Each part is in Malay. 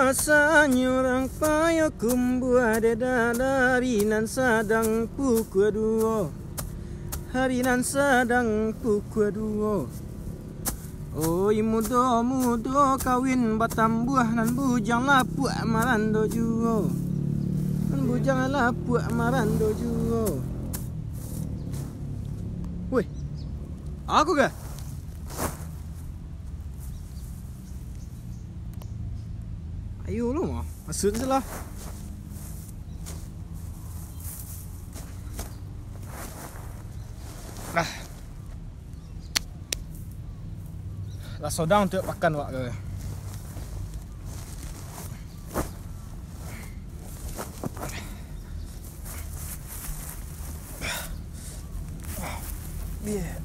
Masanya orang payah kumbuah deda dari nan sadang pukul 2. Hari nan sadang pukul 2. Oi muda kawin batambuah nan bujang lapuk marando juo. Nan bujang lapuk marando juo. Woi. Aku ke? Ayo lu mah, masuk je lah. Lah sodang untuk makan wak ke. Biar.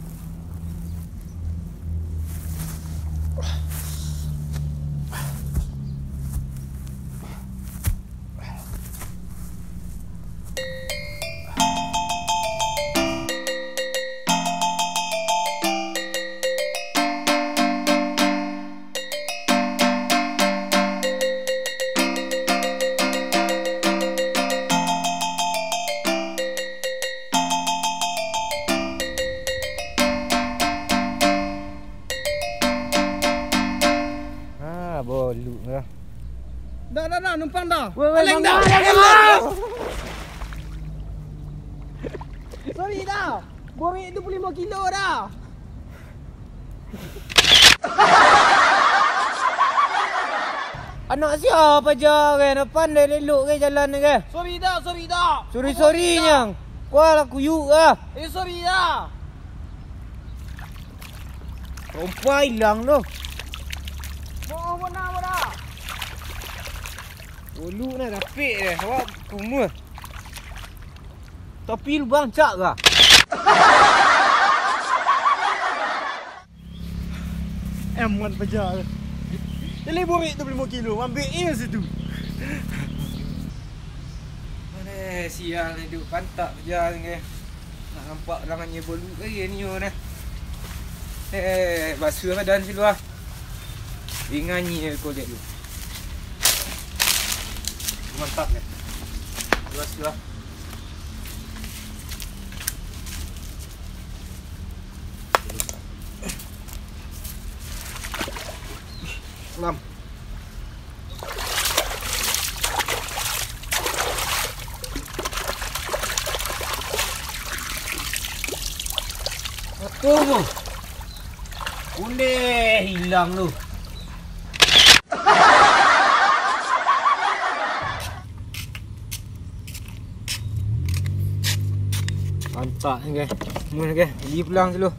Bolu dah. Dah numpang dah. Paling dah. Sorry dah. Borek 25 kilo dah. Anak siapa je kan? Pandai lelok ke jalan ni ke? Sorry dah. Sorry nyang. Kuala kuyuk lah. Sorry dah. Rompa hilang tu. Mana dah? Bolu ni rapik dia. Awak kumur. Topi lubang cak ke? Eman pajar. Jadi borek 25 kilo. Ambil situ. Mana siang ni duk pantak pajar ni ke. Nak nampak rangannya bolu ke ni ni. Basuh badan si luar. Ingannya kau lihat dulu. Mantap ya. Luas. Salam. Apa tu? Boleh hilang tu. Pantak ni ke. Semua ni ke. Pergi pulang dulu.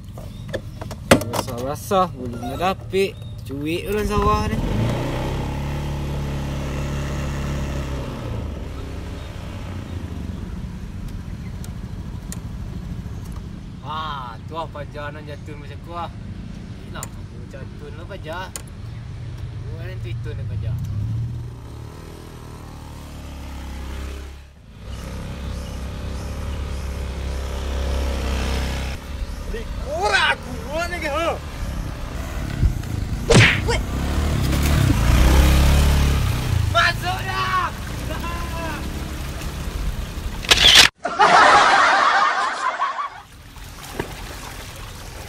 Rasa-rasa bulu nak dapik. Cuik orang sawah ni. Tu lah pajar nak jatun macam tu lah. Nak aku jatun lah pajar. Buat yang Twitter ni pajar. Ora aku ni ke ha. Weh. Masuk dah.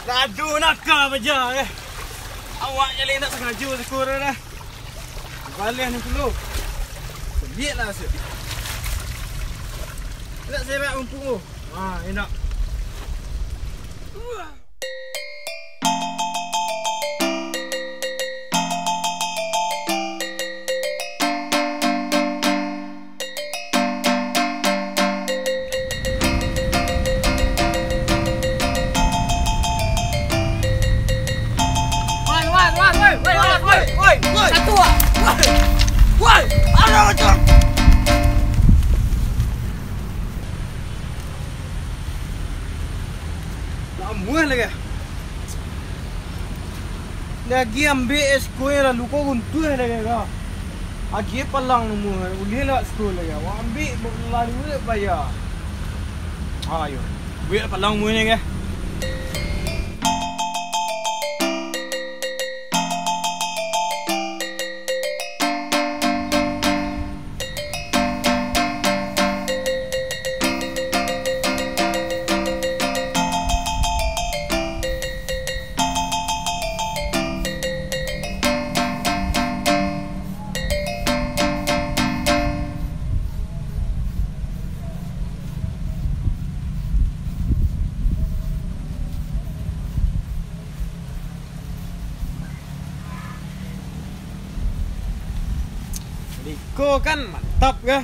Laju nakal pajar ke. Awak jadi nak sengaja sekurang dah. Balik ni dulu. Sedikit lah asyik. Nak serak umpuk tu. Enak. Woi, satu ah. Woi, ada macam. Lama lagi. Lagi ambil sekolah lalu kau untuh lagi kah? Lagi palang semua, boleh lah sekolah lagi. Wah ambil lalu ni bayar. Ayo, ambil palang semua ni kah? Kau kan mantap ke?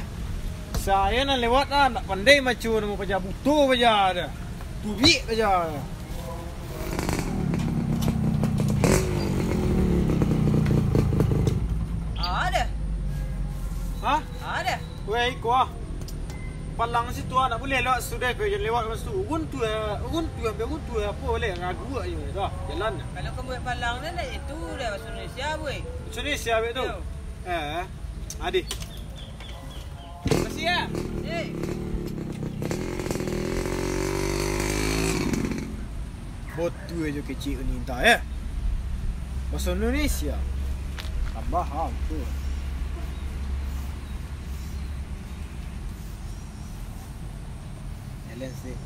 Saya nak lewat nak pandai macam mau paja butuh paja ada. Tubik paja. Ada. Hah? Ada. Wei kau. Palang situ nak boleh lewat sudah kau jangan lewat masa tu. Ugun tu apa boleh ngagu aja dah. Jalan. Kalau kamu buat palang ni itu dah bahasa Indonesia boy. Indonesia betul. Adi. Masih ya? Botu aja kecil ni entah ya. Bahasa Indonesia. Tambah hal tu. Jalan sih.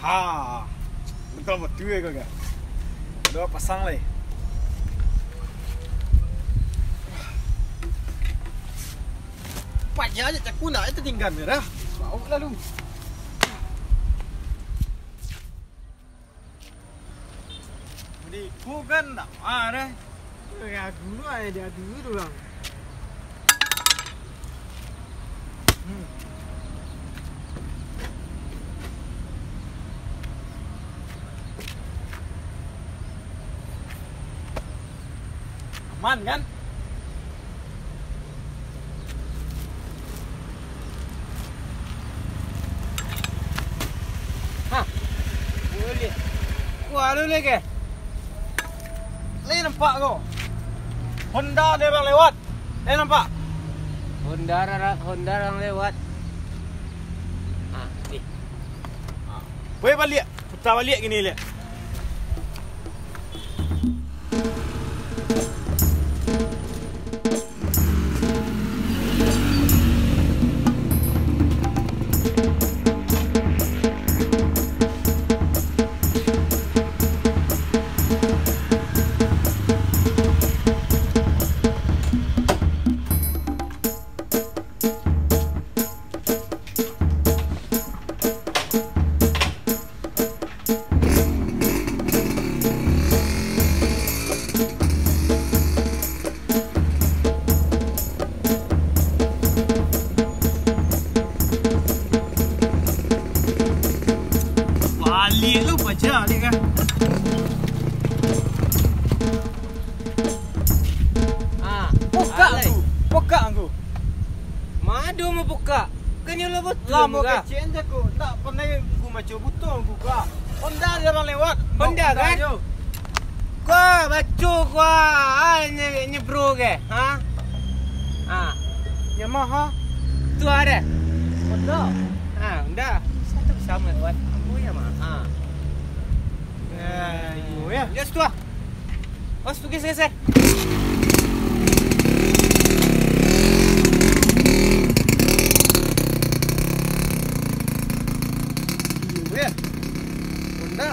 Ha. Betul botu aja kau. Dua pasang lagi. Pajak aja cakap nak itu tinggal merah. Bau lalu. Jadi ku kan tak marah. Aku lu aja dia dulu bang. Aman kan? Boleh. Wah, lu lagi. Lagi nampak kau. Honda dia orang lewat. Nampak? Honda orang lewat. Ni. Boleh balik. Putar balik gini lihat. Balik lu baca ni kan. Buka aku. Buka aku. Madu mau buka. Kan yang lebat Lama kecil je aku. Tak pernah aku macam butuh buka. Honda dia orang lewat. Honda kan? Kau baca kau nyebro ke? Yamaha. Tu ada. Honda. Honda. Satu sama buat. Aku Yamaha. Ayo ya. Lihat tu ah. Os tu geser. Ya. Honda.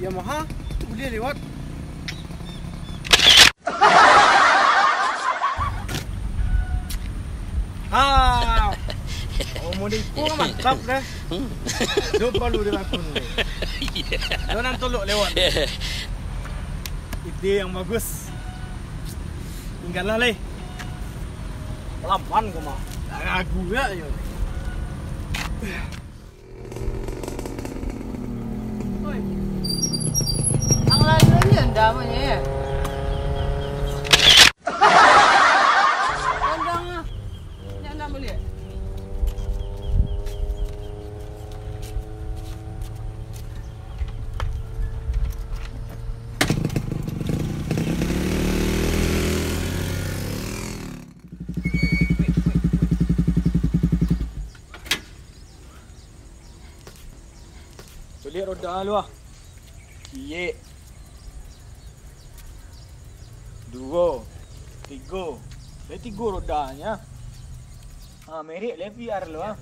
Yamaha tu boleh lewat. Model ku mantap dah. Dua balu dia aku ni. Dia nak tolok lewat. Ide yang bagus. Tinggallah leh. Pelan-pelan kau mah. Ragu ya yo. Oi. Ang layo ni ang dama niya. Andang ah. Nya nak boleh. Lihat roda lu ah. Ye. 2 3. Ada 3 rodanya. Merik le biar lu ah.